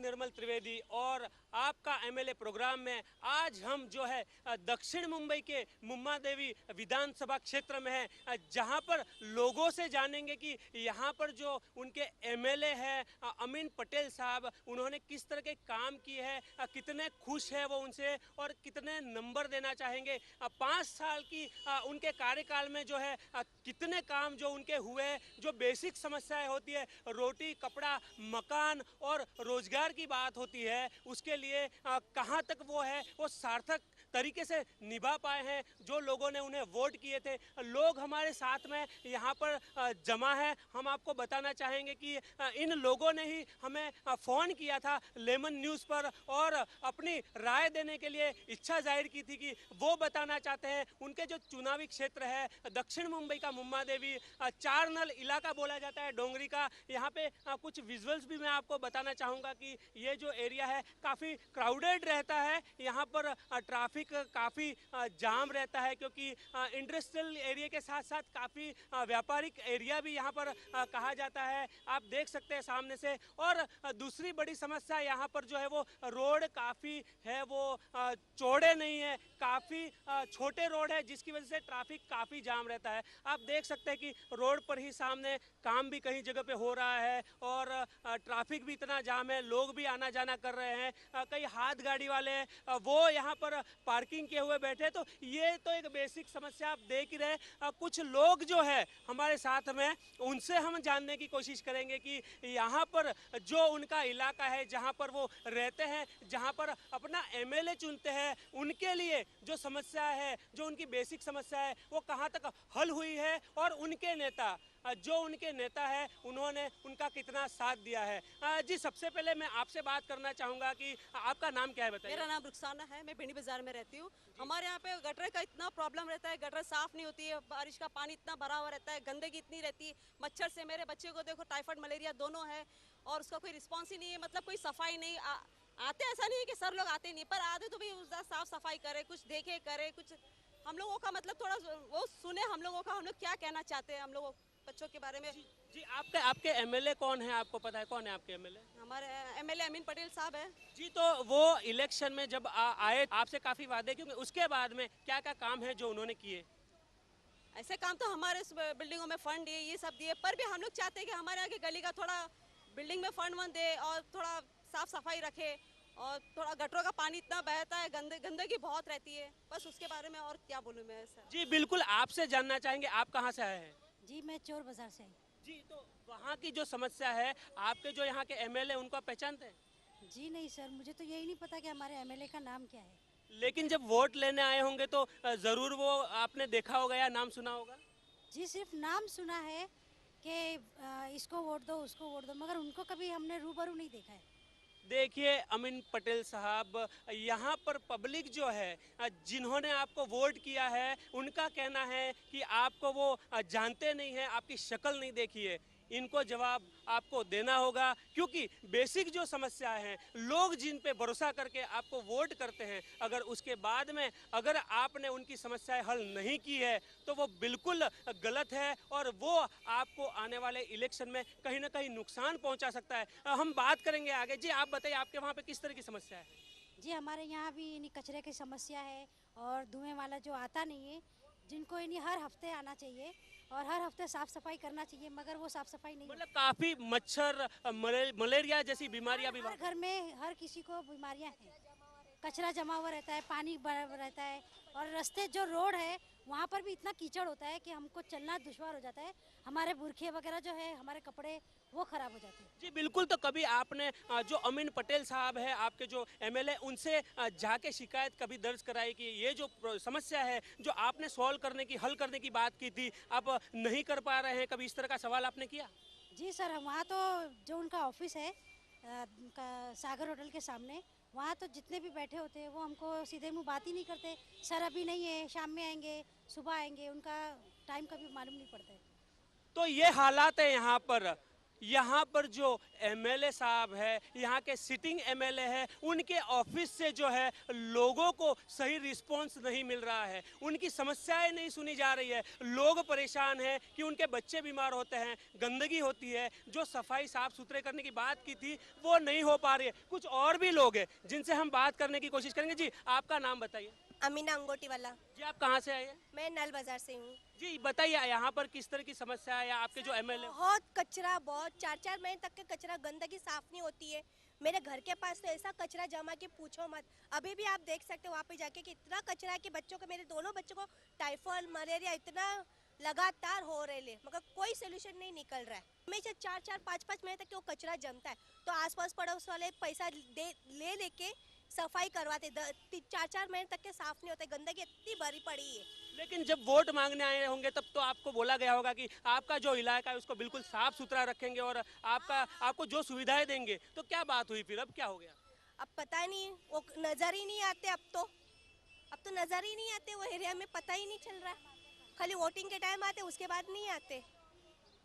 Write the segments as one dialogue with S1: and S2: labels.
S1: निर्मल त्रिवेदी और आपका MLA programme में आज हम जो है दक्षिण मुंबई के मुम्मा देवी विधानसभा क्षेत्र में है, जहां पर लोगों से जानेंगे कि यहां पर जो उनके एमएलए हैं अमीन पटेल साहब, उन्होंने किस तरह के काम किए हैं, कितने खुश है वो उनसे और कितने नंबर देना चाहेंगे। 5 साल की उनके कार्यकाल में जो है कितने काम जो उनके हुए, जो बेसिक समस्याएं होती है, रोटी कपड़ा मकान और रोजगार की बात होती है, उसके लिए कहां तक वो है वो सार्थक तरीके से निभा पाए हैं। जो लोगों ने उन्हें वोट किए थे, लोग हमारे साथ में यहाँ पर जमा है। हम आपको बताना चाहेंगे कि इन लोगों ने ही हमें फ़ोन किया था लेमन न्यूज़ पर और अपनी राय देने के लिए इच्छा जाहिर की थी कि वो बताना चाहते हैं उनके जो चुनावी क्षेत्र है दक्षिण मुंबई का मुम्मा देवी 4 नल इलाका बोला जाता है डोंगरी का। यहाँ पे कुछ विजुअल्स भी मैं आपको बताना चाहूँगा कि ये जो एरिया है काफ़ी क्राउडेड रहता है। यहाँ पर ट्रैफिक काफ़ी जाम रहता है क्योंकि इंडस्ट्रियल एरिया के साथ साथ काफ़ी व्यापारिक एरिया भी यहाँ पर कहा जाता है। आप देख सकते हैं सामने से। और दूसरी बड़ी समस्या यहाँ पर जो है वो रोड काफ़ी है वो चौड़े नहीं है, काफ़ी छोटे रोड है, जिसकी वजह से ट्रैफिक काफ़ी जाम रहता है। आप देख सकते हैं कि रोड पर ही सामने काम भी कहीं जगह पे हो रहा है और ट्रैफिक भी इतना जाम है, लोग भी आना जाना कर रहे हैं। कई हाथ गाड़ी वाले वो यहाँ पर पार्किंग किए हुए बैठे। तो ये तो एक बेसिक समस्या आप देख ही रहे। कुछ लोग जो है हमारे साथ में, उनसे हम जानने की कोशिश करेंगे कि यहाँ पर जो उनका इलाका है, जहाँ पर वो रहते हैं, जहाँ पर अपना एमएलए चुनते हैं, उनके लिए जो समस्या है, जो उनकी बेसिक समस्या है, वो कहाँ तक हल हुई है और उनके नेता जो उनके नेता है उन्होंने उनका कितना साथ दिया है। जी सबसे पहले मैं आपसे बात करना चाहूँगा कि आपका नाम क्या है बताइए।
S2: मेरा नाम रुखसाना है, मैं भिंडी बाजार में रहती हूँ। हमारे यहाँ पे गटर का इतना प्रॉब्लम रहता है, गटर साफ नहीं होती है, बारिश का पानी इतना भरा हुआ रहता है, गंदगी इतनी रहती है, मच्छर से मेरे बच्चे को देखो टाइफाइड मलेरिया दोनों है और उसका कोई रिस्पॉन्स ही नहीं है, मतलब कोई सफाई नहीं आते। ऐसा नहीं है कि सर लोग आते नहीं, पर आते तो भी उसका साफ सफाई करे, कुछ देखे करे, कुछ हम लोगों का मतलब थोड़ा वो सुने हम लोगों का, हम लोग क्या कहना चाहते हैं हम लोग बच्चों के बारे में।
S1: जी आपके आपके एमएलए कौन है, आपको पता है कौन है आपके एमएलए?
S2: हमारे एमएलए अमीन पटेल साहब है।
S1: जी तो वो इलेक्शन में जब आए आपसे काफी वादे, क्योंकि उसके बाद में क्या क्या काम है जो उन्होंने किए?
S2: ऐसे काम तो हमारे बिल्डिंगों में फंड दिए, ये सब दिए, पर भी हम लोग चाहते हैं कि हमारे आगे गली का थोड़ा बिल्डिंग में फंड वन दे और थोड़ा साफ सफाई रखे और थोड़ा गटरों का पानी इतना बहता है, गंदगी बहुत रहती है। बस उसके बारे में और क्या बोलूँ मैं सर।
S1: जी बिल्कुल, आपसे जानना चाहेंगे आप कहाँ से आए हैं?
S3: जी मैं चोर बाजार से आई।
S1: जी तो वहाँ की जो समस्या है, आपके जो यहाँ के एमएलए उनको आप पहचानते हैं?
S3: जी नहीं सर, मुझे तो यही नहीं पता कि हमारे एमएलए का नाम क्या है।
S1: लेकिन जब वोट लेने आए होंगे तो जरूर वो आपने देखा होगा या नाम सुना होगा।
S3: जी सिर्फ नाम सुना है कि इसको वोट दो उसको वोट दो, मगर उनको कभी हमने रूबरू नहीं देखा है।
S1: देखिए अमीन पटेल साहब, यहाँ पर पब्लिक जो है जिन्होंने आपको वोट किया है, उनका कहना है कि आपको वो जानते नहीं हैं, आपकी शक्ल नहीं देखी है। इनको जवाब आपको देना होगा क्योंकि बेसिक जो समस्याएं हैं, लोग जिन पे भरोसा करके आपको वोट करते हैं, अगर उसके बाद में अगर आपने उनकी समस्याएं हल नहीं की है तो वो बिल्कुल गलत है और वो आपको आने वाले इलेक्शन में कहीं ना कहीं नुकसान पहुंचा सकता है। हम बात करेंगे आगे। जी आप बताइए आपके वहाँ पे किस तरह की समस्या है?
S3: जी हमारे यहाँ भी इन्हीं कचरे की समस्या है और धुएं वाला जो आता नहीं है, जिनको इन्हीं हर हफ्ते आना चाहिए और हर हफ्ते साफ सफाई करना चाहिए, मगर वो साफ सफाई नहीं
S1: मतलब काफी मच्छर मलेरिया जैसी बीमारियां भी
S3: हर घर में हर किसी को बीमारियां हैं। कचरा जमा हुआ रहता है, पानी भरा रहता है और रास्ते जो रोड है वहाँ पर भी इतना कीचड़ होता है कि हमको चलना दुश्वार हो जाता है। हमारे बुरखे वगैरह जो है, हमारे कपड़े वो खराब हो जाते हैं।
S1: जी बिल्कुल। तो कभी आपने जो अमीन पटेल साहब है आपके जो एमएलए, उनसे जाके शिकायत कभी दर्ज कराई कि ये जो समस्या है जो आपने सॉल्व करने की हल करने की बात की थी, आप नहीं कर पा रहे हैं, कभी इस तरह का सवाल आपने किया?
S3: जी सर, वहाँ तो जो उनका ऑफिस है सागर होटल के सामने, वहाँ तो जितने भी बैठे होते हैं वो हमको सीधे मुंह बात ही नहीं करते। सर अभी नहीं है, शाम में आएंगे, सुबह आएंगे, उनका टाइम कभी मालूम नहीं पड़ता है।
S1: तो ये हालात है यहाँ पर। यहाँ पर जो एमएलए साहब है, यहाँ के सिटिंग एमएलए है, उनके ऑफिस से जो है लोगों को सही रिस्पांस नहीं मिल रहा है, उनकी समस्याएं नहीं सुनी जा रही है। लोग परेशान हैं कि उनके बच्चे बीमार होते हैं, गंदगी होती है, जो सफाई साफ सुथरे करने की बात की थी वो नहीं हो पा रही है। कुछ और भी लोग हैं जिनसे हम बात करने की कोशिश करेंगे। जी, आपका नाम बताइए।
S4: अमीना अंगोटी वाला।
S1: जी, आप कहाँ से आए हैं?
S4: मैं नल बाजार से हूँ।
S1: जी बताइए, यहाँ पर किस तरह की समस्या है या आपके जो एमएलए?
S4: बहुत कचरा, बहुत 4-4 महीने तक के कचरा, गंदगी साफ नहीं होती है। मेरे घर के पास तो ऐसा कचरा जमा कि पूछो मत। अभी भी आप देख सकते हो वहाँ पे जाके कि इतना कचरा है कि बच्चों को, मेरे दोनों बच्चों को टाइफाइड, मलेरिया इतना लगातार हो रहे ले, मगर कोई सोल्यूशन नहीं निकल रहा है। हमेशा 4-4, 5-5 महीने तक वो कचरा जमता है, तो आसपास पड़ोस वाले पैसा ले लेके सफाई करवाते, 4-4 महीने तक के साफ नहीं होते, गंदगी इतनी भरी पड़ी है।
S1: लेकिन जब वोट मांगने आए होंगे तब तो आपको बोला गया होगा कि आपका जो इलाका है उसको बिल्कुल साफ सुथरा रखेंगे और आपको जो सुविधाएं देंगे, तो क्या बात हुई फिर? अब क्या हो गया?
S4: अब पता नहीं, वो नजर ही नहीं आते। अब तो नजर ही नहीं आते, वो एरिया में पता ही नहीं चल रहा है। खाली वोटिंग के टाइम आते, उसके बाद नहीं आते।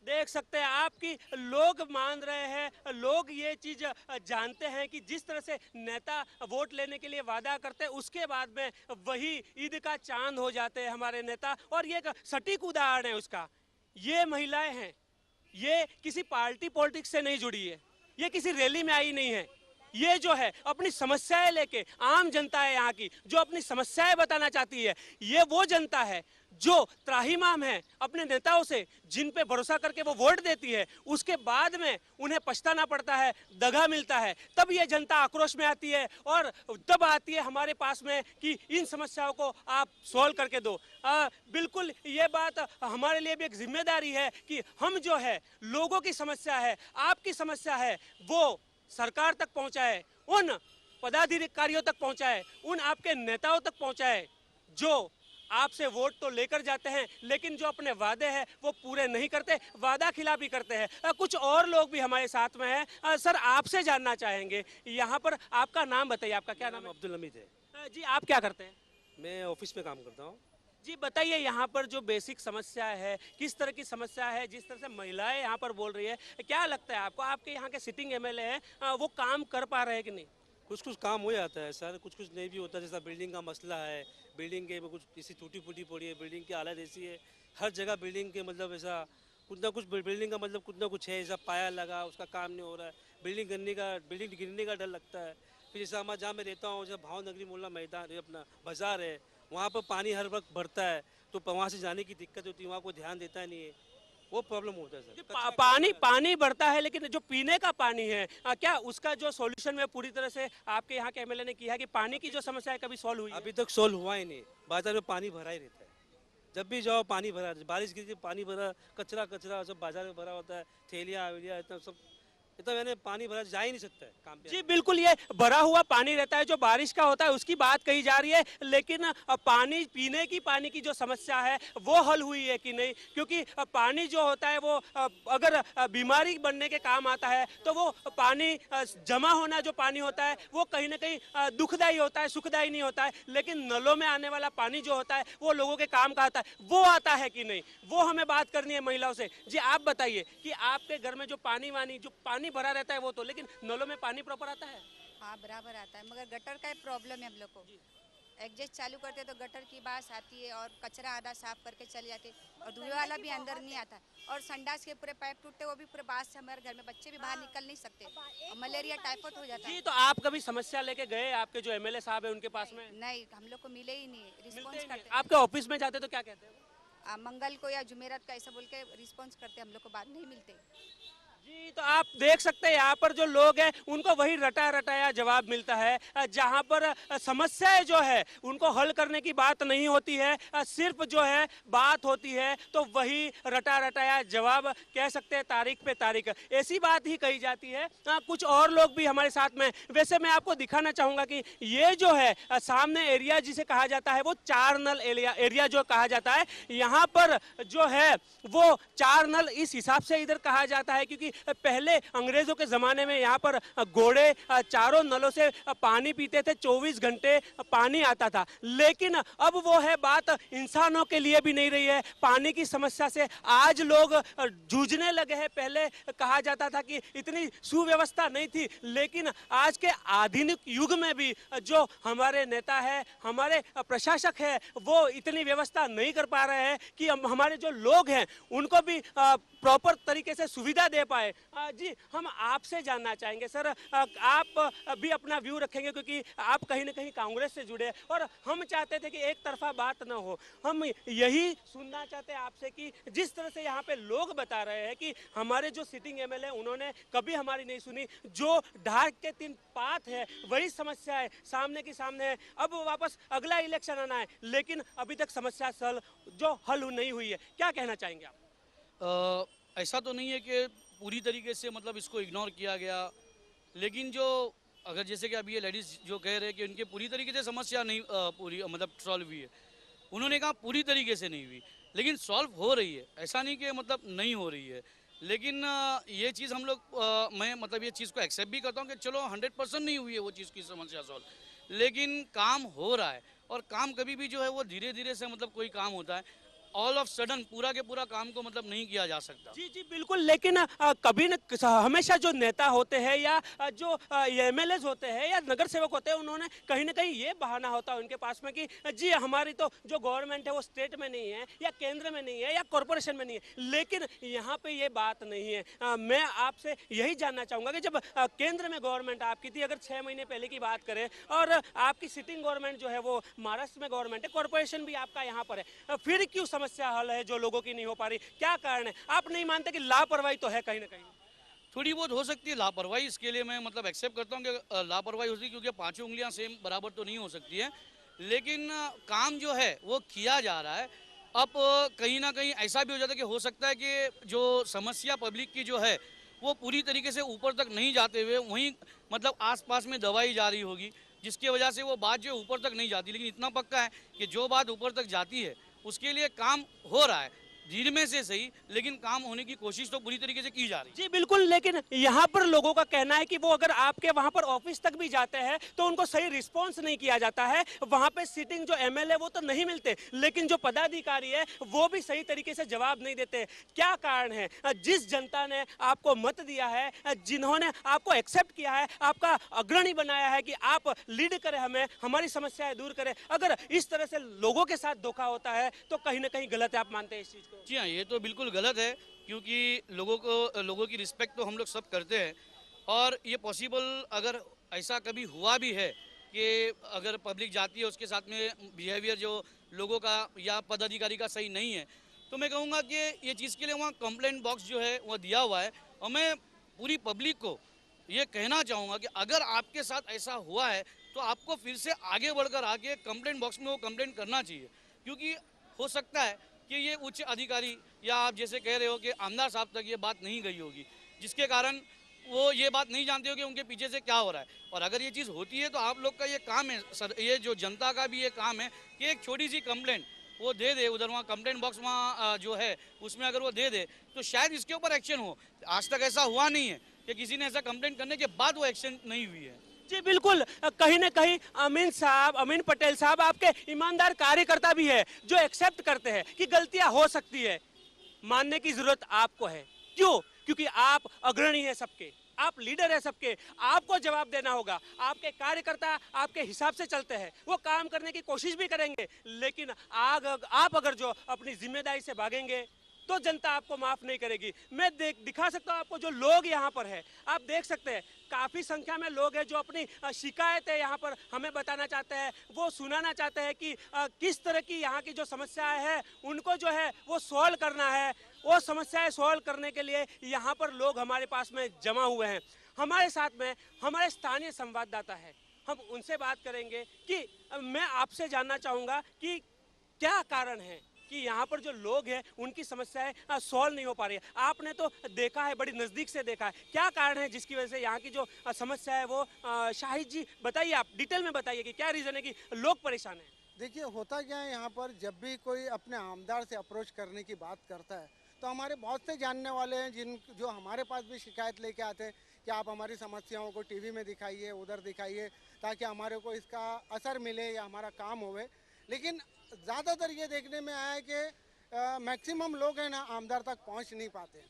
S1: देख सकते हैं आपकी लोग मान रहे हैं, लोग ये चीज जानते हैं कि जिस तरह से नेता वोट लेने के लिए वादा करते हैं उसके बाद में वही ईद का चांद हो जाते हैं हमारे नेता। और ये एक सटीक उदाहरण है उसका। ये महिलाएं हैं, ये किसी पार्टी पॉलिटिक्स से नहीं जुड़ी है, ये किसी रैली में आई नहीं है, ये जो है अपनी समस्याएं लेके, आम जनता है यहाँ की जो अपनी समस्याएं बताना चाहती है। ये वो जनता है जो त्राहिमाम है अपने नेताओं से, जिन पे भरोसा करके वो वोट देती है, उसके बाद में उन्हें पछताना पड़ता है, दगा मिलता है। तब ये जनता आक्रोश में आती है और तब आती है हमारे पास में कि इन समस्याओं को आप सॉल्व करके दो। बिल्कुल ये बात हमारे लिए भी एक जिम्मेदारी है कि हम जो है लोगों की समस्या है, आपकी समस्या है, वो सरकार तक पहुंचाए, उन पदाधिकारियों तक पहुंचाए, उन आपके नेताओं तक पहुंचाए जो आपसे वोट तो लेकर जाते हैं लेकिन जो अपने वादे हैं वो पूरे नहीं करते, वादा खिलाफी करते हैं। कुछ और लोग भी हमारे साथ में हैं। सर, आपसे जानना चाहेंगे, यहाँ पर आपका नाम बताइए, आपका क्या नाम है?
S5: अब्दुल हमीद है।
S1: जी, आप क्या करते हैं?
S5: मैं ऑफिस में काम करता हूँ।
S1: जी बताइए, यहाँ पर जो बेसिक समस्या है, किस तरह की समस्या है, जिस तरह से महिलाएं यहाँ पर बोल रही है, क्या लगता है आपको? आपके यहाँ के सिटिंग एमएलए हैं, वो काम कर पा रहे हैं कि नहीं?
S5: कुछ कुछ काम हो जाता है सर, कुछ कुछ नहीं भी होता। जैसा बिल्डिंग का मसला है, बिल्डिंग के कुछ किसी टूटी फूटी पड़ी है, बिल्डिंग की हालत ऐसी है, हर जगह बिल्डिंग के मतलब ऐसा कुछ ना कुछ, बिल्डिंग का मतलब कुछ ना कुछ है, ऐसा पाया लगा उसका काम नहीं हो रहा है, बिल्डिंग गिरने का डर लगता है। फिर जैसा हमारा जहाँ मैं रहता हूँ, जैसा भावनगरी मोहल्ला मैदान अपना बाजार है, वहाँ पर पानी हर वक्त भरता है, तो वहाँ से जाने की दिक्कत होती है, वहाँ कोई ध्यान देता नहीं है, वो प्रॉब्लम होता है सर।
S1: पानी बढ़ता है लेकिन जो पीने का पानी है, क्या उसका जो सॉल्यूशन में पूरी तरह से आपके यहाँ के एमएलए ने किया है कि पानी की जो समस्या है कभी सॉल्व हुई है?
S5: अभी तक सॉल्व हुआ ही नहीं। बाजार में पानी भरा ही रहता है, जब भी जाओ पानी भरा, बारिश गिरती पानी भरा, कचरा सब बाजार में भरा होता है, थैलियाँ वेलियाँ इतना सब, इतना मैंने पानी भरा जा ही नहीं सकता है काम पे।
S1: जी बिल्कुल, ये भरा हुआ पानी रहता है जो बारिश का होता है, उसकी बात कही जा रही है, लेकिन पानी पीने की पानी की जो समस्या है वो हल हुई है कि नहीं? क्योंकि पानी जो होता है वो अगर बीमारी बनने के काम आता है तो वो पानी जमा होना जो पानी होता है वो कहीं ना कहीं दुखदायी होता है, सुखदायी नहीं होता है। लेकिन नलों में आने वाला पानी जो होता है वो लोगों के काम का आता है, वो आता है कि नहीं, वो हमें बात करनी है महिलाओं से। जी आप बताइए कि आपके घर में जो पानी भरा रहता है वो तो, लेकिन नलों में पानी प्रॉपर आता है?
S6: हाँ बराबर आता है, मगर गटर का प्रॉब्लम है हम लोग को। एग्जस्ट चालू करते तो गटर की बास आती है और कचरा आधा साफ करके चले जाते, और धुएं वाला भी अंदर नहीं आता, और संडास के पूरे पाइप टूटते, वो भी पूरे बास से हमारे घर में बच्चे भी बाहर निकल नहीं सकते, और मलेरिया टाइफाइड हो जाता है।
S1: जी, तो आप कभी समस्या लेके गए आपके जो एमएलए साहब है उनके पास में?
S6: नहीं, हम लोग को मिले ही नहीं, रिस्पॉन्स करते।
S1: आपके ऑफिस में जाते तो क्या कहते हैं?
S6: मंगल को या जुमेरात का ऐसा बोल के रिस्पॉन्स करते, हम लोग को बाद नहीं मिलते।
S1: जी, तो आप देख सकते हैं यहाँ पर जो लोग हैं उनको वही रटाया जवाब मिलता है, जहाँ पर समस्याएं जो है उनको हल करने की बात नहीं होती है, सिर्फ जो है बात होती है तो वही रटाया जवाब, कह सकते हैं तारीख पे तारीख, ऐसी बात ही कही जाती है। कुछ और लोग भी हमारे साथ में, वैसे मैं आपको दिखाना चाहूँगा कि ये जो है सामने एरिया जिसे कहा जाता है वो 4 नल एरिया जो कहा जाता है, यहाँ पर जो है वो 4 नल इस हिसाब से इधर कहा जाता है क्योंकि पहले अंग्रेजों के ज़माने में यहाँ पर घोड़े चारों नलों से पानी पीते थे, 24 घंटे पानी आता था। लेकिन अब वो है बात इंसानों के लिए भी नहीं रही है। पानी की समस्या से आज लोग जूझने लगे हैं। पहले कहा जाता था कि इतनी सुव्यवस्था नहीं थी, लेकिन आज के आधुनिक युग में भी जो हमारे नेता है, हमारे प्रशासक है, वो इतनी व्यवस्था नहीं कर पा रहे हैं कि हमारे जो लोग हैं उनको भी प्रॉपर तरीके से सुविधा दे पाए। जी, हम आपसे जानना चाहेंगे सर, आप भी अपना व्यू रखेंगे क्योंकि आप कहीं ना कहीं कांग्रेस से जुड़े हैं और हम चाहते थे कि एक तरफा बात ना हो। हम यही सुनना चाहते हैं आपसे कि जिस तरह से यहाँ पे लोग बता रहे हैं कि हमारे जो सिटिंग एमएलए उन्होंने कभी हमारी नहीं सुनी, जो ढाक के 3 पात है वही समस्या है, सामने की सामने है। अब वापस अगला इलेक्शन आना है, लेकिन अभी तक समस्या जो हल नहीं हुई है। क्या कहना चाहेंगे आप?
S7: ऐसा तो नहीं है कि पूरी तरीके से मतलब इसको इग्नोर किया गया, लेकिन जो अगर जैसे कि अभी ये लेडीज़ जो कह रहे हैं कि उनके पूरी तरीके से समस्या नहीं पूरी मतलब सॉल्व हुई है, उन्होंने कहा पूरी तरीके से नहीं हुई, लेकिन सॉल्व हो रही है। ऐसा नहीं कि मतलब नहीं हो रही है, लेकिन ये चीज़ हम लोग मैं मतलब ये चीज़ को एक्सेप्ट भी करता हूँ कि चलो 100% नहीं हुई है वो चीज़ की समस्या सॉल्व, लेकिन काम हो रहा है। और काम कभी भी जो है वो धीरे धीरे से मतलब कोई काम होता है, ऑल ऑफ सडन पूरा के पूरा काम को मतलब नहीं किया जा सकता।
S1: जी जी बिल्कुल, लेकिन कभी न हमेशा जो नेता होते हैं या जो एमएलए होते हैं या नगर सेवक होते हैं, उन्होंने कहीं ना कहीं ये बहाना होता है उनके पास में कि जी हमारी तो जो गवर्नमेंट है वो स्टेट में नहीं है या केंद्र में नहीं है या कॉरपोरेशन में नहीं है। लेकिन यहाँ पे ये बात नहीं है। मैं आपसे यही जानना चाहूँगा कि जब केंद्र में गवर्नमेंट आपकी थी, अगर 6 महीने पहले की बात करें, और आपकी सिटिंग गवर्नमेंट जो है वो महाराष्ट्र में गवर्नमेंट है, कॉरपोरेशन भी आपका यहाँ पर है, फिर क्यों समस्या हल है जो लोगों की नहीं हो पा रही? क्या कारण है? आप नहीं मानते कि लापरवाही तो है कहीं ना कहीं?
S7: थोड़ी बहुत हो सकती है लापरवाही, इसके लिए मैं मतलब एक्सेप्ट करता हूँ कि लापरवाही होती है, क्योंकि 5 उंगलियां सेम बराबर तो नहीं हो सकती है, लेकिन काम जो है वो किया जा रहा है। अब कहीं ना कहीं ऐसा भी हो जाता है कि हो सकता है कि जो समस्या पब्लिक की जो है वो पूरी तरीके से ऊपर तक नहीं जाते हुए वहीं मतलब आसपास में दबाई जा रही होगी, जिसकी वजह से वो बात जो ऊपर तक नहीं जाती। लेकिन इतना पक्का है कि जो बात ऊपर तक जाती है उसके लिए काम हो रहा है, धीरे में से सही, लेकिन काम होने की कोशिश तो पूरी तरीके से की जा रही है।
S1: जी बिल्कुल, लेकिन यहाँ पर लोगों का कहना है कि वो अगर आपके वहाँ पर ऑफिस तक भी जाते हैं तो उनको सही रिस्पांस नहीं किया जाता है। वहाँ पे सिटिंग जो एमएलए वो तो नहीं मिलते, लेकिन जो पदाधिकारी है वो भी सही तरीके से जवाब नहीं देते। क्या कारण है? जिस जनता ने आपको मत दिया है, जिन्होंने आपको एक्सेप्ट किया है, आपका अग्रणी बनाया है कि आप लीड करें, हमें हमारी समस्याएं दूर करें, अगर इस तरह से लोगों के साथ धोखा होता है तो कहीं ना कहीं गलत है। आप मानते हैं इस चीज को?
S7: जी हाँ, ये तो बिल्कुल गलत है, क्योंकि लोगों की रिस्पेक्ट तो हम लोग सब करते हैं। और ये पॉसिबल अगर ऐसा कभी हुआ भी है कि अगर पब्लिक जाती है उसके साथ में बिहेवियर जो लोगों का या पदाधिकारी का सही नहीं है, तो मैं कहूँगा कि ये चीज़ के लिए वहाँ कंप्लेंट बॉक्स जो है वो दिया हुआ है। और मैं पूरी पब्लिक को ये कहना चाहूँगा कि अगर आपके साथ ऐसा हुआ है तो आपको फिर से आगे बढ़कर आके कंप्लेंट बॉक्स में वो कंप्लेंट करना चाहिए, क्योंकि हो सकता है कि ये उच्च अधिकारी या आप जैसे कह रहे हो कि आमदार साहब तक ये बात नहीं गई होगी, जिसके कारण वो ये बात नहीं जानते हो कि उनके पीछे से क्या हो रहा है। और अगर ये चीज़ होती है तो आप लोग का ये काम है सर, ये जो जनता का भी ये काम है कि एक छोटी सी कंप्लेंट वो दे दे उधर, वहाँ कंप्लेंट बॉक्स वहाँ जो है उसमें अगर वो दे दे तो शायद इसके ऊपर एक्शन हो। आज तक ऐसा हुआ नहीं है कि किसी ने ऐसा कंप्लेंट करने के बाद वो एक्शन नहीं हुई है।
S1: जी बिल्कुल, कहीं ना कहीं अमीन पटेल साहब आपके ईमानदार कार्यकर्ता भी है जो एक्सेप्ट करते हैं कि गलतियां हो सकती है। मानने की जरूरत आपको है। क्यों? क्योंकि आप अग्रणी है सबके, आप लीडर है सबके, आपको जवाब देना होगा। आपके कार्यकर्ता आपके हिसाब से चलते हैं, वो काम करने की कोशिश भी करेंगे, लेकिन आप अगर जो अपनी जिम्मेदारी से भागेंगे तो जनता आपको माफ नहीं करेगी। मैं दिखा सकता हूँ आपको जो लोग यहाँ पर है, आप देख सकते हैं काफी संख्या में लोग हैं जो अपनी शिकायतें यहाँ पर हमें बताना चाहते हैं, वो सुनाना चाहते हैं कि किस तरह की यहाँ की जो समस्याएं हैं उनको जो है वो सॉल्व करना है। वो समस्याएं सॉल्व करने के लिए यहाँ पर लोग हमारे पास में जमा हुए हैं। हमारे साथ में हमारे स्थानीय संवाददाता है, हम उनसे बात करेंगे कि मैं आपसे जानना चाहूँगा कि क्या कारण है कि यहाँ पर जो लोग हैं उनकी समस्याएं सॉल्व नहीं हो पा रही है। आपने तो देखा है, बड़ी नज़दीक से देखा है, क्या कारण है जिसकी वजह से यहाँ की जो समस्या है वो शाहिद जी बताइए, आप डिटेल में बताइए कि क्या रीज़न है कि लोग परेशान हैं?
S8: देखिए होता क्या है, यहाँ पर जब भी कोई अपने आमदार से अप्रोच करने की बात करता है तो हमारे बहुत से जानने वाले हैं जो हमारे पास भी शिकायत लेके आते हैं कि आप हमारी समस्याओं को टीवी में दिखाइए, उधर दिखाइए, ताकि हमारे को इसका असर मिले या हमारा काम होवे। लेकिन ज़्यादातर ये देखने में आया है कि मैक्सिमम लोग हैं ना आमदार तक पहुंच नहीं पाते,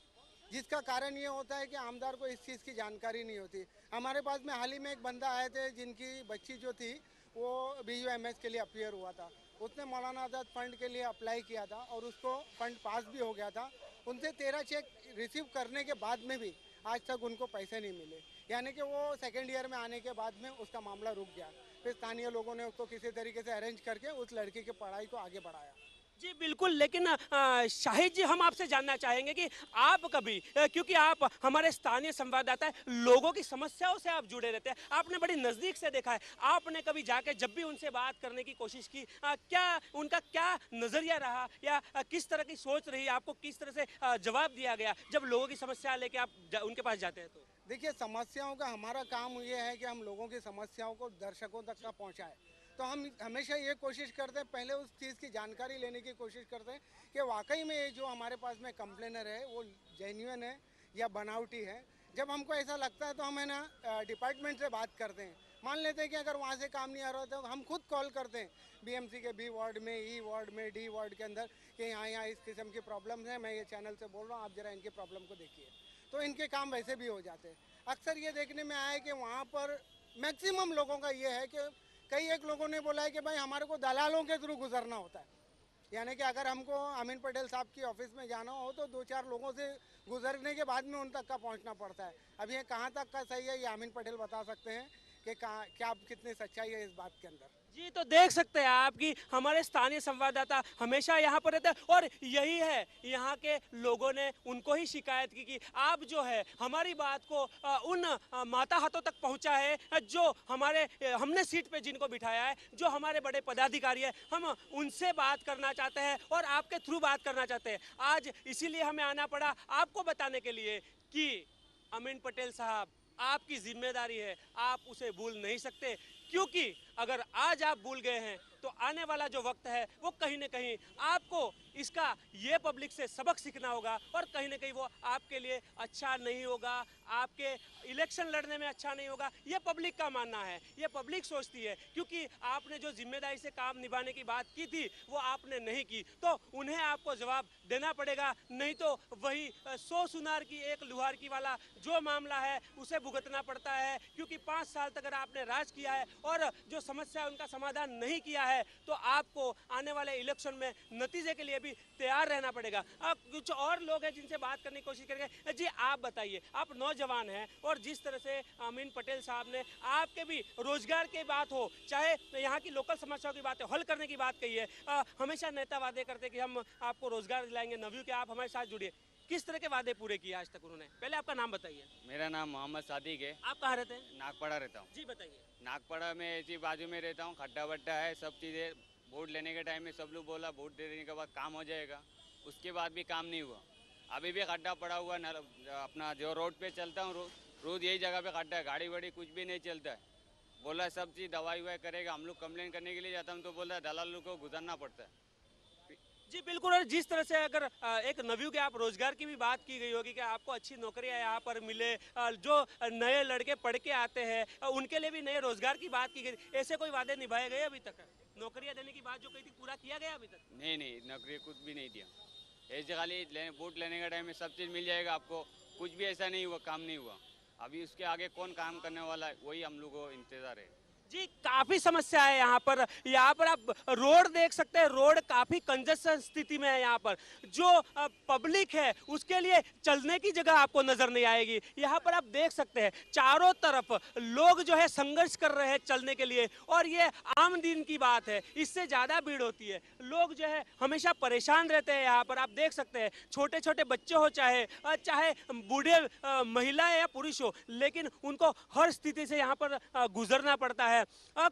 S8: जिसका कारण ये होता है कि आमदार को इस चीज़ की जानकारी नहीं होती। हमारे पास में हाल ही में एक बंदा आए थे जिनकी बच्ची जो थी वो BUMS के लिए अपियर हुआ था। उसने मौलाना आज़ाद फंड के लिए अप्लाई किया था और उसको फंड पास भी हो गया था। उनसे 13 चेक रिसीव करने के बाद में भी आज तक उनको पैसे नहीं मिले, यानी कि वो सेकेंड ईयर में आने के बाद में उसका मामला रुक गया। फिर स्थानीय लोगों ने उसको किसी तरीके से अरेंज करके उस लड़की की पढ़ाई को आगे बढ़ाया।
S1: जी बिल्कुल, लेकिन शाहिद जी हम आपसे जानना चाहेंगे कि आप कभी क्योंकि आप हमारे स्थानीय संवाददाता हैं, लोगों की समस्याओं से आप जुड़े रहते हैं, आपने बड़ी नज़दीक से देखा है, आपने कभी जाके जब भी उनसे बात करने की कोशिश की, क्या उनका क्या नज़रिया रहा या किस तरह की सोच रही, आपको किस तरह से जवाब दिया गया जब लोगों की समस्या लेके आप उनके पास जाते हैं? तो
S8: देखिए, समस्याओं का हमारा काम ये है कि हम लोगों की समस्याओं को दर्शकों तक का पहुँचाएँ। तो हम हमेशा ये कोशिश करते हैं, पहले उस चीज़ की जानकारी लेने की कोशिश करते हैं कि वाकई में ये जो हमारे पास में कंप्लेनर है वो जेन्युइन है या बनावटी है। जब हमको ऐसा लगता है तो हम है ना डिपार्टमेंट से बात करते हैं, मान लेते हैं कि अगर वहाँ से काम नहीं आ रहा तो हम खुद कॉल करते हैं BMC के B वार्ड में, E वार्ड में, D वार्ड के अंदर कि यहाँ इस किस्म की प्रॉब्लम्स हैं, मैं ये चैनल से बोल रहा हूँ, आप ज़रा इनकी प्रॉब्लम को देखिए। तो इनके काम वैसे भी हो जाते हैं। अक्सर ये देखने में आया है कि वहाँ पर मैक्सिमम लोगों का ये है कि कई एक लोगों ने बोला है कि भाई हमारे को दलालों के थ्रू गुजरना होता है, यानी कि अगर हमको अमीन पटेल साहब की ऑफिस में जाना हो तो 2-4 लोगों से गुजरने के बाद में उन तक का पहुंचना पड़ता है। अब ये कहाँ तक का सही है ये अमीन पटेल बता सकते हैं कि क्या कितनी सच्चाई है इस बात के अंदर।
S1: जी, तो देख सकते हैं आप कि हमारे स्थानीय संवाददाता हमेशा यहाँ पर रहते हैं और यही है, यहाँ के लोगों ने उनको ही शिकायत की कि आप जो है हमारी बात को उन माता हाथों तक पहुँचा है जो हमने सीट पे जिनको बिठाया है, जो हमारे बड़े पदाधिकारी है, हम उनसे बात करना चाहते हैं और आपके थ्रू बात करना चाहते हैं। आज इसीलिए हमें आना पड़ा आपको बताने के लिए कि अमीन पटेल साहब, आपकी जिम्मेदारी है, आप उसे भूल नहीं सकते, क्योंकि अगर आज आप भूल गए हैं तो आने वाला जो वक्त है वो कहीं ना कहीं आपको इसका ये पब्लिक से सबक सीखना होगा और कहीं ना कहीं वो आपके लिए अच्छा नहीं होगा, आपके इलेक्शन लड़ने में अच्छा नहीं होगा। ये पब्लिक का मानना है, ये पब्लिक सोचती है, क्योंकि आपने जो जिम्मेदारी से काम निभाने की बात की थी वो आपने नहीं की, तो उन्हें आपको जवाब देना पड़ेगा, नहीं तो वही 100 सुनार की एक लुहार की वाला जो मामला है उसे भुगतना पड़ता है। क्योंकि 5 साल तक अगर आपने राज किया है और जो समस्या उनका समाधान नहीं किया है तो आपको आने वाले इलेक्शन में नतीजे के लिए भी तैयार रहना पड़ेगा। अब कुछ और लोग हैं जिनसे बात करने की कोशिश करेंगे। जी आप बताइए, आप नौजवान हैं और जिस तरह से अमीन पटेल साहब ने आपके भी रोजगार की बात हो, चाहे यहाँ की लोकल समस्याओं की बात हो, हल करने की बात कही है, हमेशा नेता वादे करते कि हम आपको रोजगार दिलाएंगे, नव्यू के आप हमारे साथ जुड़िए, किस तरह के वादे पूरे किए आज तक उन्होंने? पहले आपका नाम बताइए।
S9: मेरा नाम मोहम्मद सादिक है।
S1: आप कहाँ रहते हैं?
S9: नागपड़ा रहता हूँ।
S1: जी बताइए।
S9: नागपड़ा में ऐसी बाजू में रहता हूँ, खड्डा वड्डा है, सब चीज़ें। वोट लेने के टाइम में सब लोग बोला वोट देने के बाद काम हो जाएगा, उसके बाद भी काम नहीं हुआ। अभी भी खड्डा पड़ा हुआ, अपना जो रोड पे चलता हूँ रोज़ यही जगह पे खड्डा है, गाड़ी वाड़ी कुछ भी नहीं चलता है। बोला सब चीज़ दवाई ववाई करेगा, हम लोग कंप्लेन करने के लिए जाता हूँ तो बोला दलालों को गुजरना पड़ता है।
S1: जी बिल्कुल, और जिस तरह से अगर एक नव्यू के आप रोजगार की भी बात की गई होगी कि आपको अच्छी नौकरियां यहाँ पर मिले, जो नए लड़के पढ़ के आते हैं उनके लिए भी नए रोजगार की बात की गई, ऐसे कोई वादे निभाए गए अभी तक? नौकरियां देने की बात जो कही थी पूरा किया गया अभी तक?
S9: नहीं, नौकरी कुछ भी नहीं दिया। ऐसे खाली वोट लेने के टाइम में सब चीज़ मिल जाएगा आपको, कुछ भी ऐसा नहीं हुआ, काम नहीं हुआ। अभी उसके आगे कौन काम करने वाला है, वही हम लोग को इंतजार है।
S1: जी काफी समस्या है यहाँ पर आप रोड देख सकते हैं, रोड काफी कंजेस्टेड स्थिति में है। यहाँ पर जो पब्लिक है उसके लिए चलने की जगह आपको नजर नहीं आएगी। यहाँ पर आप देख सकते हैं चारों तरफ लोग जो है संघर्ष कर रहे हैं चलने के लिए, और ये आम दिन की बात है, इससे ज्यादा भीड़ होती है, लोग जो है हमेशा परेशान रहते हैं। यहाँ पर आप देख सकते हैं छोटे छोटे बच्चे हो चाहे बूढ़े महिला या पुरुष हो, लेकिन उनको हर स्थिति से यहाँ पर गुजरना पड़ता है।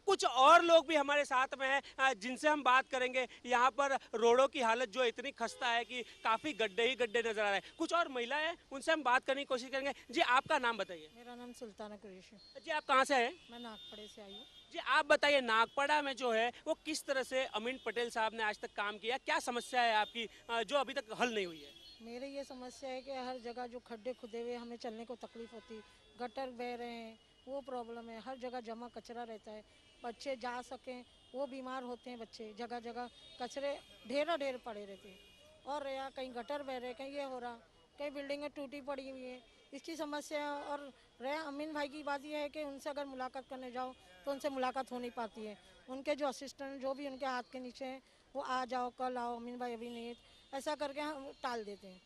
S1: कुछ और लोग भी हमारे साथ में हैं जिनसे हम बात करेंगे। यहाँ पर रोडों की हालत जो इतनी खस्ता है कि काफी गड्ढे ही गड्ढे नजर आ रहे हैं। कुछ और महिलाएं हैं, उनसे हम बात करने की कोशिश करेंगे। जी आपका नाम बताइए।
S10: मेरा नाम सुल्ताना कुरैश है।
S1: जी आप कहाँ से हैं?
S10: मैं नागपड़े से आई हूँ।
S1: जी आप बताइए, नागपड़ा में जो है वो किस तरह से अमीन पटेल साहब ने आज तक काम किया, क्या समस्या है आपकी जो अभी तक हल नहीं हुई है?
S10: मेरे ये समस्या है कि हर जगह जो खड्डे खुदे हुए हमें चलने को तकलीफ होती, गटर बह रहे हैं, वो प्रॉब्लम है। हर जगह जमा कचरा रहता है, बच्चे जा सकें वो बीमार होते हैं बच्चे, जगह जगह कचरे ढेर पड़े रहते हैं। और या कहीं गटर बह रहे, कहीं ये हो रहा, कहीं बिल्डिंगें टूटी पड़ी हुई है, इसकी समस्या। और रहा अमीन भाई की बात यह है कि उनसे अगर मुलाकात करने जाओ तो उनसे मुलाकात हो नहीं पाती है। उनके जो असिस्टेंट जो भी उनके हाथ के नीचे हैं वो आ जाओ, कल आओ, अमीन भाई अभी नहीं, ऐसा करके हम टाल देते हैं।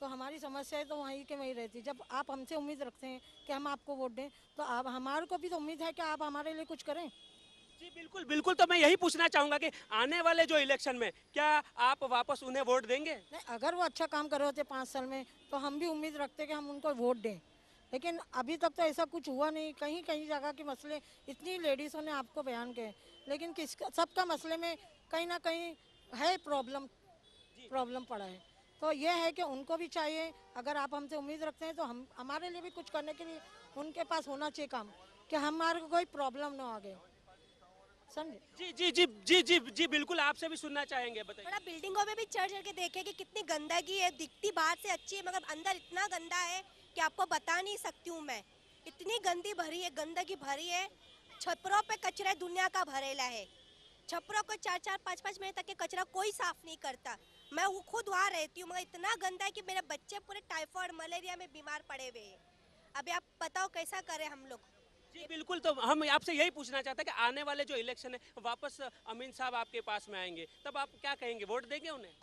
S10: तो हमारी समस्या तो वहीं के वहीं रहती है। जब आप हमसे उम्मीद रखते हैं कि हम आपको वोट दें, तो आप हमारे को भी तो उम्मीद है कि आप हमारे लिए कुछ करें।
S1: जी बिल्कुल बिल्कुल, तो मैं यही पूछना चाहूंगा कि आने वाले जो इलेक्शन में क्या आप वापस उन्हें वोट देंगे?
S10: नहीं, अगर वो अच्छा काम कर रहे होते 5 साल में तो हम भी उम्मीद रखते कि हम उनको वोट दें, लेकिन अभी तक तो ऐसा कुछ हुआ नहीं। कहीं कहीं जगह के मसले इतनी लेडीज़ों ने आपको बयान किए, लेकिन सबका मसले में कहीं ना कहीं है प्रॉब्लम पड़ा है। तो ये है कि उनको भी चाहिए, अगर आप हमसे उम्मीद रखते हैं तो हम हमारे लिए भी कुछ करने के लिए उनके पास होना चाहिए काम, कि हमारे को कोई प्रॉब्लम ना आगे, समझे?
S1: जी जी जी जी जी जी बिल्कुल, आपसे भी सुनना चाहेंगे, बताइए।
S4: थोड़ा बिल्डिंगों में भी चढ़ चढ़ के देखे कि कितनी गंदगी है। दिखती बाहर से अच्छी है मगर अंदर इतना गंदा है कि आपको बता नहीं सकती हूँ मैं। इतनी गंदी भरी है, गंदगी भरी है। छपरों पे कचरा दुनिया का भरेला है। छपरों को 4-4, 5-5 महीने तक के कचरा कोई साफ नहीं करता। मैं वो खुद वहाँ रहती हूँ मगर इतना गंदा है कि मेरे बच्चे पूरे टाइफाइड मलेरिया में बीमार पड़े हुए हैं। अभी आप बताओ कैसा करें हम लोग।
S1: जी बिल्कुल, तो हम आपसे यही पूछना चाहते हैं कि आने वाले जो इलेक्शन है वापस अमीन साहब आपके पास में आएंगे, तब आप क्या कहेंगे, वोट देंगे उन्हें?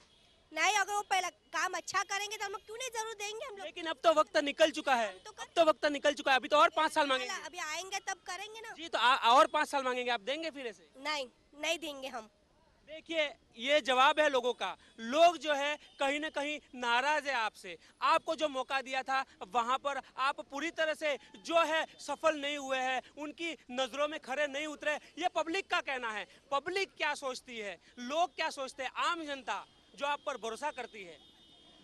S4: नहीं, अगर वो पहला काम अच्छा करेंगे तो हम लोग क्यों नहीं जरूर देंगे हम लोग।
S1: लेकिन अब तो वक्त निकल चुका है, अब तो वक्त निकल चुका है, अभी तो और 5 साल मांगेंगे।
S4: अभी आएंगे तब करेंगे ना।
S1: जी तो और 5 साल मांगेंगे, आप देंगे फिर ऐसे?
S4: नहीं देंगे हम।
S1: देखिए ये जवाब है लोगों का। लोग जो है कहीं ना कहीं नाराज है आपसे। आपको जो मौका दिया था वहां पर आप पूरी तरह से जो है सफल नहीं हुए हैं, उनकी नजरों में खरे नहीं उतरे। ये पब्लिक का कहना है। पब्लिक क्या सोचती है, लोग क्या सोचते हैं, आम जनता जो आप पर भरोसा करती है,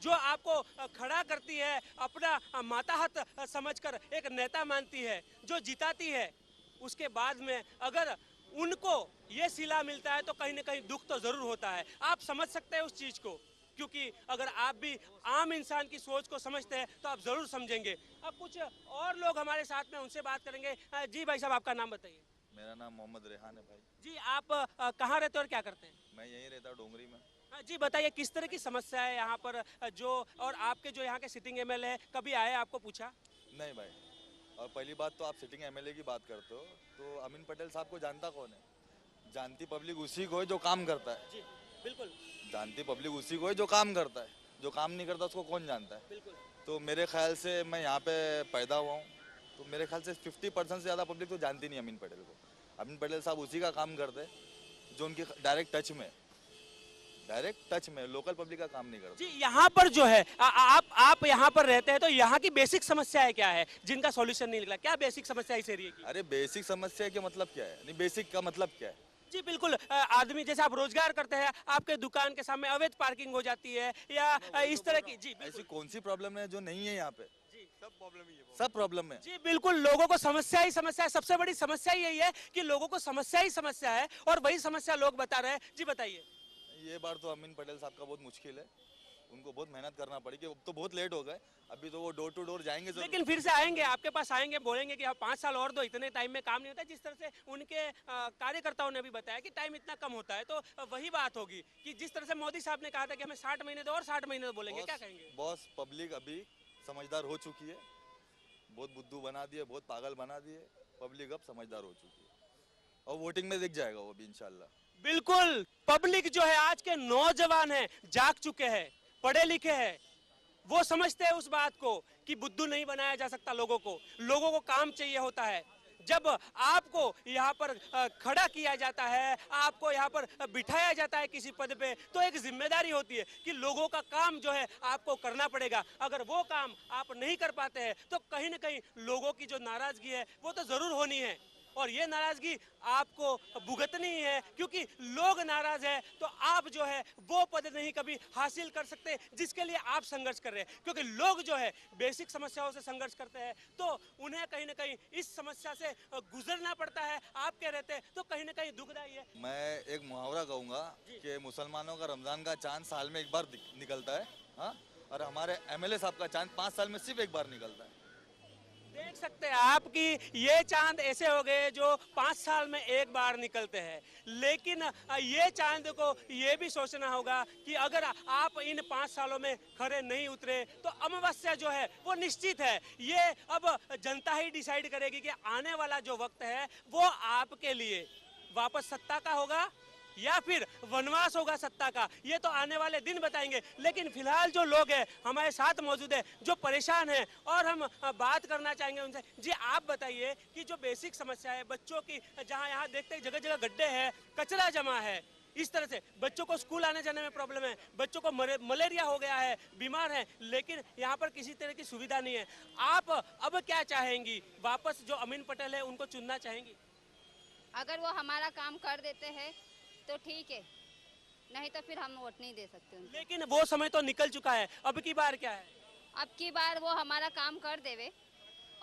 S1: जो आपको खड़ा करती है, अपना माताहत समझकर एक नेता मानती है, जो जिताती है, उसके बाद में अगर उनको ये सिला मिलता है तो कहीं ना कहीं दुख तो जरूर होता है। आप समझ सकते हैं उस चीज को, क्योंकि अगर आप भी आम इंसान की सोच को समझते हैं तो आप जरूर समझेंगे। अब कुछ और लोग हमारे साथ में, उनसे बात करेंगे। जी भाई साहब, आपका नाम बताइए।
S11: मेरा नाम मोहम्मद रेहान है भाई।
S1: जी आप कहाँ रहते हैं और क्या करते हैं?
S11: मैं यहीं रहता हूँ, डोंगरी में।
S1: जी बताइए, किस तरह की समस्या है यहाँ पर जो, और आपके जो यहाँ के सिटिंग एमएलए है, कभी आए आपको पूछा?
S11: नहीं भाई, और पहली बात तो आप सिटिंग एमएलए की बात करते हो तो अमीन पटेल साहब को जानता कौन है? जानती पब्लिक उसी को है जो काम करता है।
S1: जी बिल्कुल,
S11: जानती पब्लिक उसी को है जो काम करता है। जो काम नहीं करता उसको कौन जानता है?
S1: बिल्कुल।
S11: तो मेरे ख्याल से मैं यहाँ पे पैदा हुआ हूँ, तो मेरे ख्याल से 50% से ज़्यादा पब्लिक तो जानती नहीं अमीन पटेल को। अमीन पटेल साहब उसी का काम करते हैं जो उनकी डायरेक्ट टच में लोकल पब्लिक का काम नहीं करते।
S1: जी यहाँ पर जो है आप यहाँ पर रहते हैं, तो यहाँ की बेसिक समस्याएं क्या है जिनका सॉल्यूशन नहीं निकला? क्या बेसिक समस्या इस एरिया की?
S11: अरे बेसिक समस्या का मतलब क्या है? नहीं, बेसिक का मतलब क्या है?
S1: जी बिल्कुल, आदमी जैसे आप रोजगार करते हैं, आपके दुकान के सामने अवैध पार्किंग हो जाती है या इस तरह की। जी
S11: ऐसी कौन सी प्रॉब्लम है जो नहीं है यहाँ पे?
S1: जी
S11: सब प्रॉब्लम है।
S1: जी बिल्कुल, लोगों को समस्या ही समस्या है। सबसे बड़ी समस्या यही है कि लोगों को समस्या ही समस्या है, और वही समस्या लोग बता रहे हैं। जी बताइए।
S11: ये बार तो अमीन पटेल साहब का बहुत मुश्किल है, उनको बहुत मेहनत करना पड़ेगी। अब तो बहुत लेट हो गए, अभी तो वो डोर टू डोर जाएंगे जरूर।
S1: लेकिन फिर से आएंगे, आपके पास आएंगे, बोलेंगे कि आप 5 साल और दो, इतने टाइम में काम नहीं होता। जिस तरह से उनके कार्यकर्ताओं ने भी बताया कि टाइम इतना कम होता है, तो वही बात होगी कि जिस तरह से मोदी साहब ने कहा था कि हमें 60 महीने दो, और 60 महीने दो बोलेंगे, क्या कहेंगे?
S11: बॉस, पब्लिक अभी समझदार हो चुकी है, बहुत बुद्धू बना दिए, बहुत पागल बना दिए। पब्लिक अब समझदार हो चुकी है और वोटिंग में दिख जाएगा वो भी इंशाल्लाह।
S1: बिल्कुल, पब्लिक जो है, आज के नौजवान हैं, जाग चुके हैं, पढ़े लिखे हैं, वो समझते हैं उस बात को कि बुद्धू नहीं बनाया जा सकता। लोगों को काम चाहिए होता है। जब आपको यहाँ पर खड़ा किया जाता है, आपको यहाँ पर बिठाया जाता है किसी पद पे, तो एक जिम्मेदारी होती है कि लोगों का काम जो है आपको करना पड़ेगा। अगर वो काम आप नहीं कर पाते हैं तो कहीं ना कहीं लोगों की जो नाराजगी है वो तो जरूर होनी है, और ये नाराजगी आपको भुगतनी है, क्योंकि लोग नाराज है तो आप जो है वो पद नहीं कभी हासिल कर सकते जिसके लिए आप संघर्ष कर रहे हैं। क्योंकि लोग जो है बेसिक समस्याओं से संघर्ष करते हैं तो उन्हें कहीं ना कहीं इस समस्या से गुजरना पड़ता है। आप कह रहे थे तो कहीं ना कहीं दुखदायी है।
S11: मैं एक मुहावरा कहूँगा कि मुसलमानों का रमजान का चांद साल में एक बार निकलता है, हाँ, और हमारे एमएलए साहब का चांद 5 साल में सिर्फ एक बार निकलता है।
S1: देख सकते हैं आप कि ये चांद ऐसे हो गए जो 5 साल में एक बार निकलते हैं, लेकिन ये चांद को ये भी सोचना होगा कि अगर आप इन 5 सालों में खरे नहीं उतरे तो अमावस्या जो है वो निश्चित है। ये अब जनता ही डिसाइड करेगी कि आने वाला जो वक्त है वो आपके लिए वापस सत्ता का होगा या फिर वनवास होगा सत्ता का, ये तो आने वाले दिन बताएंगे। लेकिन फिलहाल जो लोग हैं हमारे साथ मौजूद है जो परेशान हैं और हम बात करना चाहेंगे उनसे। जी आप बताइए कि जो बेसिक समस्या है बच्चों की, जहां यहाँ देखते हैं जगह जगह गड्ढे हैं, कचरा जमा है, इस तरह से बच्चों को स्कूल आने जाने में प्रॉब्लम है, बच्चों को मलेरिया हो गया है, बीमार है, लेकिन यहाँ पर किसी तरह की सुविधा नहीं है। आप अब क्या चाहेंगी? वापस जो अमीन पटेल है उनको चुनना चाहेंगी?
S6: अगर वो हमारा काम कर देते हैं तो ठीक है, नहीं तो फिर हम वोट नहीं दे सकते उनको।
S1: लेकिन वो समय तो निकल चुका है, अब की बार क्या है?
S6: अब की बार वो हमारा काम कर देवे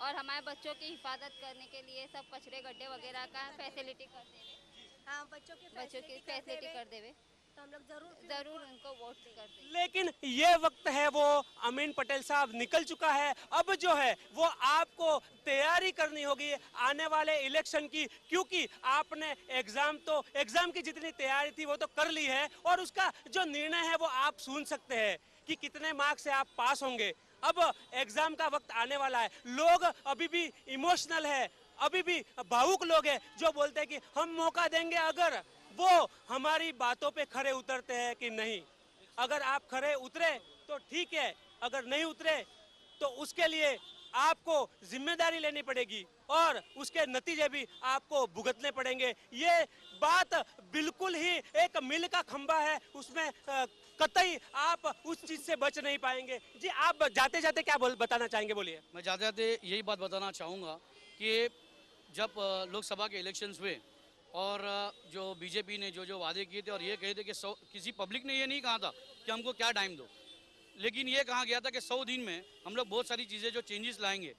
S6: और हमारे बच्चों की हिफाजत करने के लिए सब कचरे गड्ढे वगैरह का फैसिलिटी कर देवे।
S4: हाँ, बच्चों की
S6: फैसिलिटी कर देवे
S4: तो हम लोग
S6: जरूर उनको वोट कर देंगे।
S1: लेकिन ये वक्त है वो अमीन पटेल साहब निकल चुका है, अब जो है वो आपको तैयारी करनी होगी आने वाले इलेक्शन की, क्योंकि आपने एग्जाम की जितनी तैयारी थी वो तो कर ली है और उसका जो निर्णय है वो आप सुन सकते हैं कि कितने मार्क्स से आप पास होंगे। अब एग्जाम का वक्त आने वाला है, लोग अभी भी इमोशनल है, अभी भी भावुक लोग हैं जो बोलते हैं कि हम मौका देंगे अगर वो हमारी बातों पे खरे उतरते हैं कि नहीं। अगर आप खरे उतरे तो ठीक है, अगर नहीं उतरे तो उसके लिए आपको जिम्मेदारी लेनी पड़ेगी और उसके नतीजे भी आपको भुगतने पड़ेंगे। ये बात बिल्कुल ही एक मील का खंबा है, उसमें कतई आप उस चीज से बच नहीं पाएंगे। जी आप जाते जाते क्या बताना चाहेंगे? बोलिए।
S7: मैं जाते जाते यही बात बताना चाहूँगा कि जब लोकसभा के इलेक्शंस हुए और जो बीजेपी ने जो वादे किए थे और ये कहे थे कि किसी पब्लिक ने ये नहीं कहा था कि हमको क्या टाइम दो, लेकिन ये कहा गया था कि 100 दिन में हम लोग बहुत सारी चीज़ें जो चेंजेस लाएंगे,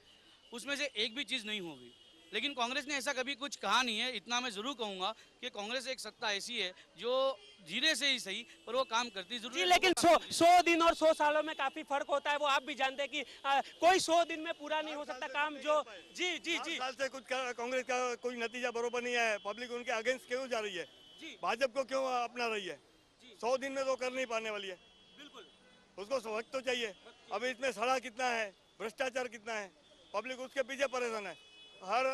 S7: उसमें से एक भी चीज़ नहीं होगी। लेकिन कांग्रेस ने ऐसा कभी कुछ कहा नहीं है। इतना मैं ज़रूर कहूँगा कि कांग्रेस एक सत्ता ऐसी है जो धीरे से ही सही पर वो काम करती जरूर है।
S1: लेकिन 100 दिन और 100 सालों में काफी फर्क होता है, वो आप भी जानते हैं कि कोई 100 दिन में पूरा नहीं हो सकता काम जो जी
S12: साल से कुछ कांग्रेस का कोई नतीजा बरोबर नहीं है। पब्लिक उनके अगेंस्ट क्यों जा रही है, भाजपा को क्यों अपना रही है? 100 दिन में तो कर नहीं पाने वाली है,
S1: बिल्कुल
S12: उसको वक्त तो चाहिए। अभी इसमें सड़ा कितना है, भ्रष्टाचार कितना है, पब्लिक उसके पीछे परेशान है। हर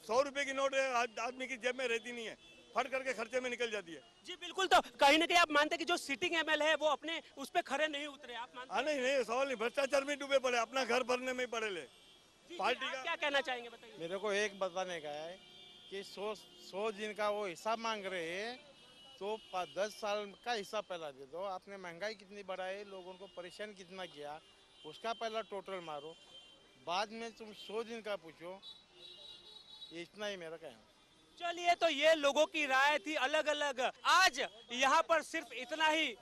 S12: 100 रुपए की नोट आदमी की जेब में रहती नहीं है, फट करके खर्चे में निकल जाती है।
S1: जी बिल्कुल, तो कहीं ना कहीं आप मानते हैं कि जो सिटिंग एमएलए है वो अपने उस पे खरे नहीं उतरे, आप मानते हैं?
S12: नहीं सवाल नहीं, भ्रष्टाचार में डूबे पड़े, अपना घर भरने में पड़े ले।
S1: पार्टी का क्या कहना चाहेंगे बताइए?
S13: मेरे को एक बताने का है कि 100 दिन का वो हिसाब मांग रहे हैं तो 10 साल का हिसाब पहला दे दो। आपने महंगाई कितनी बढ़ाई, लोगों को परेशान कितना किया, उसका पहला टोटल मारो, बाद में तुम 100 दिन का पूछो। ये इतना ही मेरा कहना।
S1: चलिए, तो ये लोगों की राय थी अलग अलग। आज यहाँ पर सिर्फ इतना ही।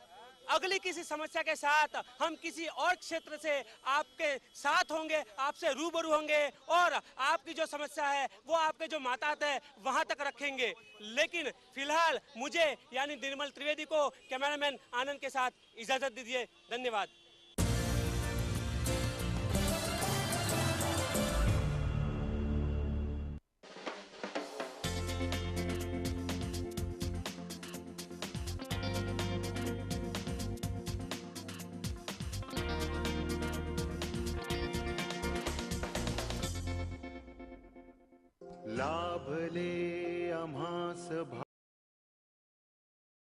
S1: अगली किसी समस्या के साथ हम किसी और क्षेत्र से आपके साथ होंगे, आपसे रूबरू होंगे और आपकी जो समस्या है वो आपके जो माताहत है वहां तक रखेंगे। लेकिन फिलहाल मुझे यानी निर्मल त्रिवेदी को कैमरामैन आनंद के साथ इजाजत दीजिए। धन्यवाद।
S14: लाभले आम्हास